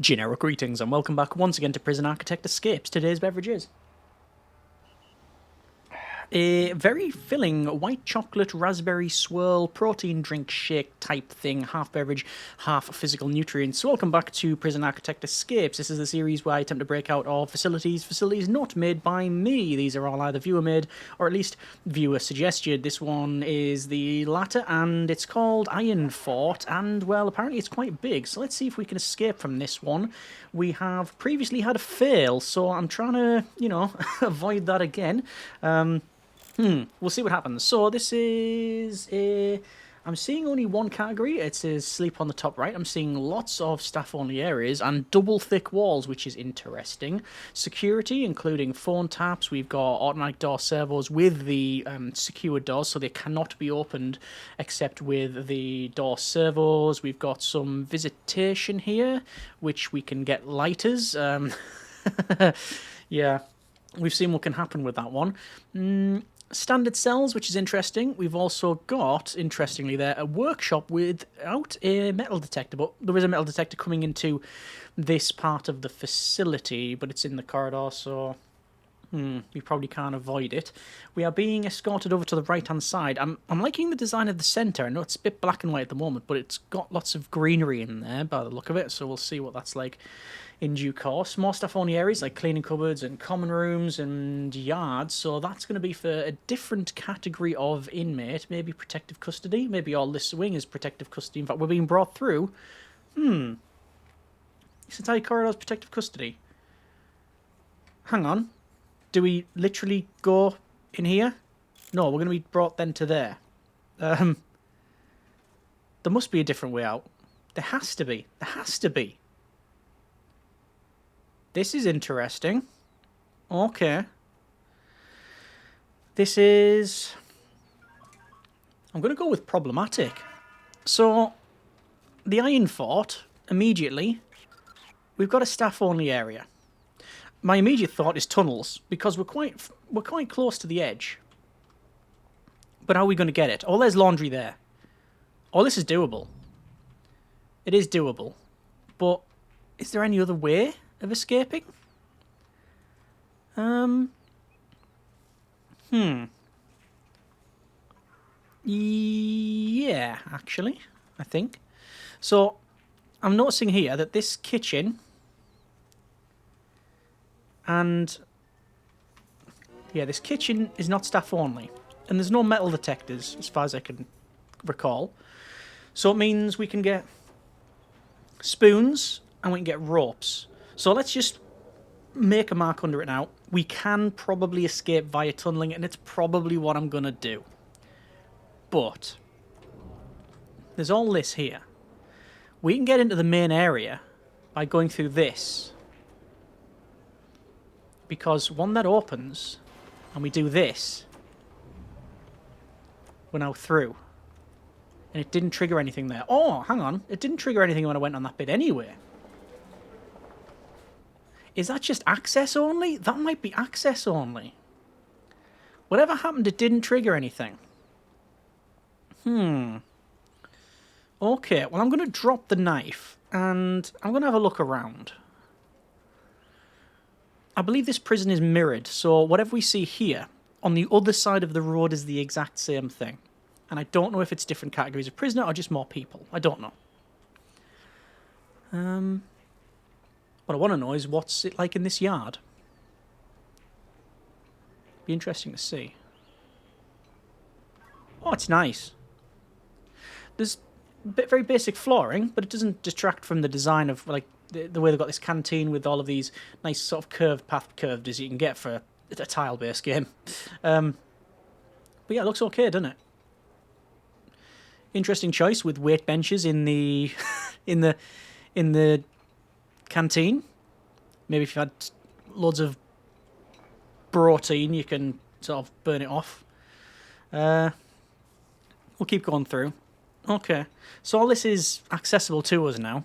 Generic greetings and welcome back once again to Prison Architect Escapes. Today's beverage is a very filling white chocolate raspberry swirl protein drink shake type thing, half beverage, half physical nutrients. Welcome back to Prison Architect Escapes. This is the series where I attempt to break out of facilities not made by me. These are all either viewer made or at least viewer suggested. This one is the latter and it's called Iron Fort, and well, apparently it's quite big, so let's see if we can escape from this one. We have previously had a fail, so I'm trying to, avoid that again. We'll see what happens. So this is a... I'm seeing only one category. It says sleep on the top right. I'm seeing lots of staff-only areas and double thick walls, which is interesting. Security, including phone taps. We've got automatic door servos with the secured doors, so they cannot be opened except with the door servos. We've got some visitation here, which we can get lighters. Yeah, we've seen what can happen with that one. Standard cells, which is interesting. We've also got, interestingly there, a workshop without a metal detector, but there is a metal detector coming into this part of the facility, but it's in the corridor, so we probably can't avoid it. We are being escorted over to the right-hand side. I'm liking the design of the centre. I know it's a bit black and white at the moment, but it's got lots of greenery in there by the look of it, so we'll see what that's like in due course. More staff-only areas like cleaning cupboards and common rooms and yards, so that's going to be for a different category of inmate, maybe protective custody, maybe all this wing is protective custody. In fact, we're being brought through. This entire corridor is protective custody. Hang on. Do we literally go in here? No, we're going to be brought then to there. There must be a different way out. There has to be. There has to be. This is interesting. Okay. This is... I'm going to go with problematic. So, the Iron Fort, immediately, we've got a staff-only area. My immediate thought is tunnels, because we're quite close to the edge. But how are we going to get it? Oh, there's laundry there. Oh, this is doable. It is doable. But is there any other way of escaping? Yeah, actually, I think. So, I'm noticing here that this kitchen and... yeah, this kitchen is not staff only. And there's no metal detectors, as far as I can recall. So it means we can get spoons and we can get ropes. So let's just make a mark under it now. We can probably escape via tunneling, and it's probably what I'm going to do. But there's all this here. We can get into the main area by going through this. Because when that opens, and we do this, we're now through. And it didn't trigger anything there. Oh, hang on. It didn't trigger anything when I went on that bit anyway. Is that just access only? That might be access only. Whatever happened, it didn't trigger anything. Okay, well, I'm going to drop the knife, and I'm going to have a look around. I believe this prison is mirrored, so whatever we see here, on the other side of the road is the exact same thing. And I don't know if it's different categories of prisoner or just more people. I don't know. What I want to know is what's it like in this yard. Be interesting to see. Oh, it's nice. There's very basic flooring, but it doesn't detract from the design of like the way they've got this canteen with all of these nice sort of curved as you can get for a tile-based game. But yeah, it looks okay, doesn't it? Interesting choice with weight benches in the in the canteen. Maybe if you had loads of protein, you can sort of burn it off. We'll keep going through. Okay, so all this is accessible to us now.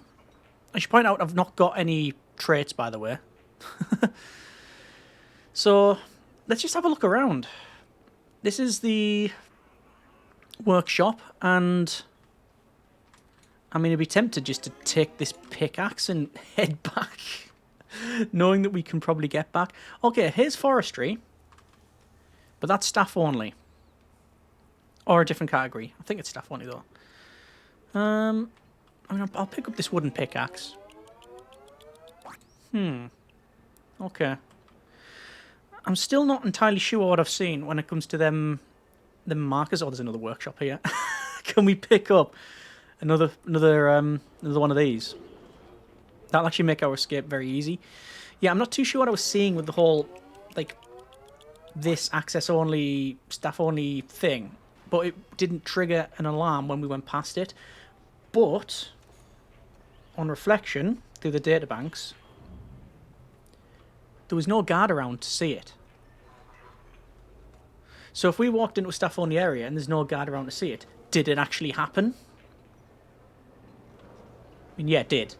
I should point out I've not got any traits, by the way. So, let's just have a look around. This is the workshop, and I mean, I'd be tempted just to take this pickaxe and head back, knowing that we can probably get back. Okay, here's forestry, but that's staff only. Or a different category. I think it's staff only, though. I mean, I'll pick up this wooden pickaxe. Okay. I'm still not entirely sure what I've seen when it comes to them markers. Oh, there's another workshop here. Can we pick up another one of these? That'll actually make our escape very easy. Yeah, I'm not too sure what I was seeing with the whole, like, this access only, staff only thing. But it didn't trigger an alarm when we went past it. But, on reflection, through the databanks, there was no guard around to see it. So if we walked into a staff-only area and there's no guard around to see it, did it actually happen? I mean, yeah, it did.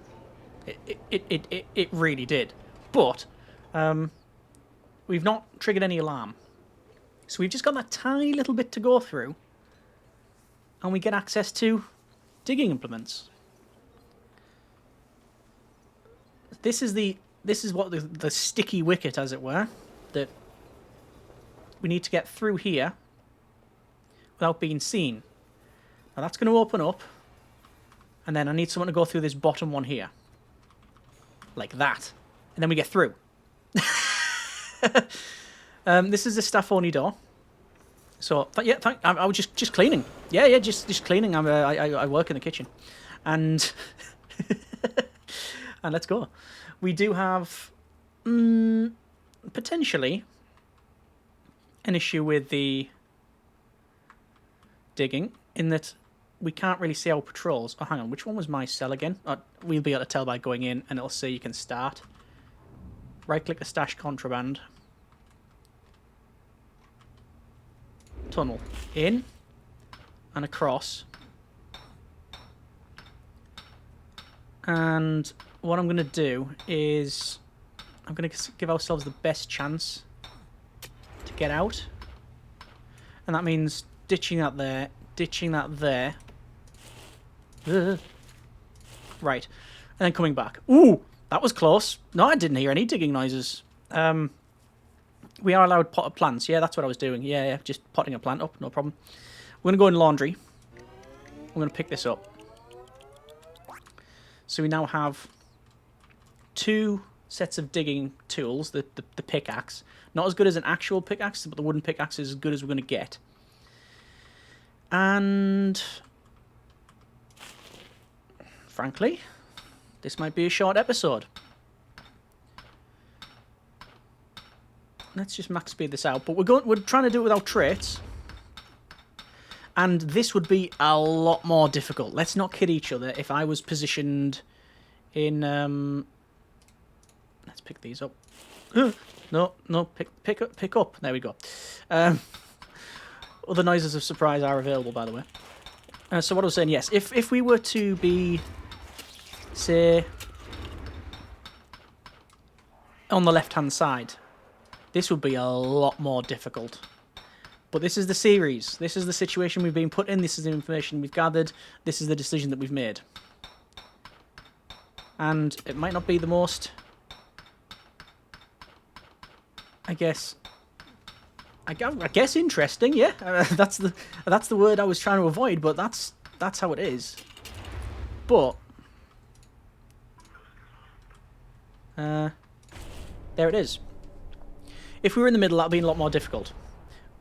It really did. But we've not triggered any alarm. So we've just got that tiny little bit to go through, and we get access to digging implements. This is what the sticky wicket, as it were, that we need to get through here without being seen. Now that's going to open up, and then I need someone to go through this bottom one here. Like that. And then we get through. This is the staff-only door. So, yeah, I was just cleaning. Yeah, just cleaning. I work in the kitchen. And and let's go. We do have potentially an issue with the digging in that we can't really see our patrols. Oh, hang on. Which one was my cell again? We'll be able to tell by going in, and it'll say you can start. Right-click the stash contraband. Tunnel. In and across. And what I'm going to do is I'm going to give ourselves the best chance to get out. And that means ditching that there, ditching that there. Right. And then coming back. Ooh, that was close. No, I didn't hear any digging noises. We are allowed pot of plants. Yeah, that's what I was doing. Yeah, just potting a plant up, no problem. We're going to go in laundry. We're going to pick this up. So we now have 2 sets of digging tools, the pickaxe. Not as good as an actual pickaxe, but the wooden pickaxe is as good as we're going to get. And frankly, this might be a short episode. Let's just max speed this out. But we're trying to do it without traits. And this would be a lot more difficult. Let's not kid each other. If I was positioned in... let's pick these up. No, pick up. There we go. Other noises of surprise are available, by the way. So what I was saying, yes, if we were to be, say, on the left-hand side, this would be a lot more difficult. But this is the series. This is the situation we've been put in. This is the information we've gathered. This is the decision that we've made. And it might not be the most, I guess interesting. Yeah, that's the word I was trying to avoid. But that's how it is. But there it is. If we were in the middle, that would be a lot more difficult.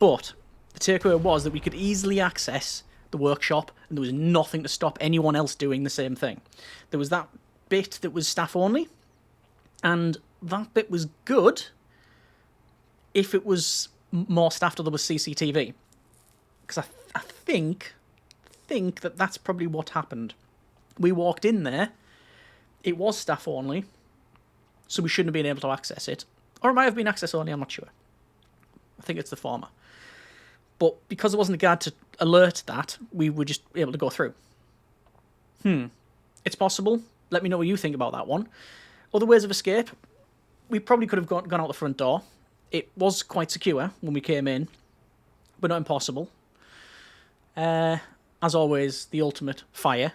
But the takeaway was that we could easily access the workshop, and there was nothing to stop anyone else doing the same thing. There was that bit that was staff only, and that bit was good if it was more staffed or there was CCTV. Because I think that that's probably what happened. We walked in there, it was staff only, so we shouldn't have been able to access it. Or it might have been access only, I'm not sure. I think it's the former. But because there wasn't a guard to alert that, we were just able to go through. It's possible. Let me know what you think about that one. Other ways of escape. We probably could have gone out the front door. It was quite secure when we came in, but not impossible. As always, the ultimate, fire.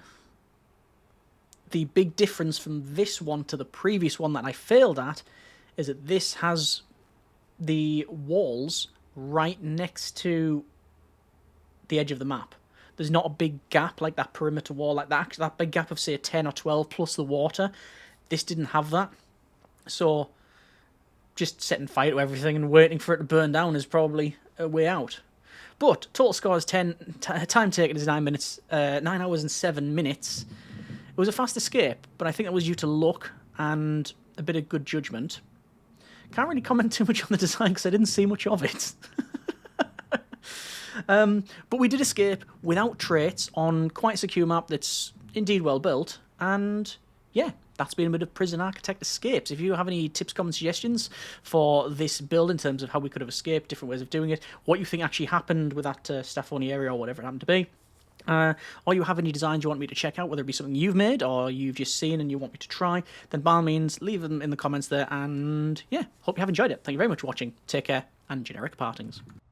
the big difference from this one to the previous one that I failed at is that this has the walls right next to the edge of the map. There's not a big gap like that perimeter wall, like that big gap of, say, 10 or 12 plus the water. This didn't have that. So just setting fire to everything and waiting for it to burn down is probably a way out. But total score is 10. Time taken is 9 minutes, 9 hours and 7 minutes. It was a fast escape, but I think that was due to luck and a bit of good judgment. Can't really comment too much on the design because I didn't see much of it. But we did escape without traits on quite a secure map that's indeed well built. And yeah, that's been a bit of Prison Architect Escapes. If you have any tips, comments, suggestions for this build in terms of how we could have escaped, different ways of doing it, what you think actually happened with that Staffoni area or whatever it happened to be, or you have any designs you want me to check out, whether it be something you've made or you've just seen and you want me to try, then by all means, leave them in the comments there. And yeah, hope you have enjoyed it. Thank you very much for watching. Take care, and generic partings.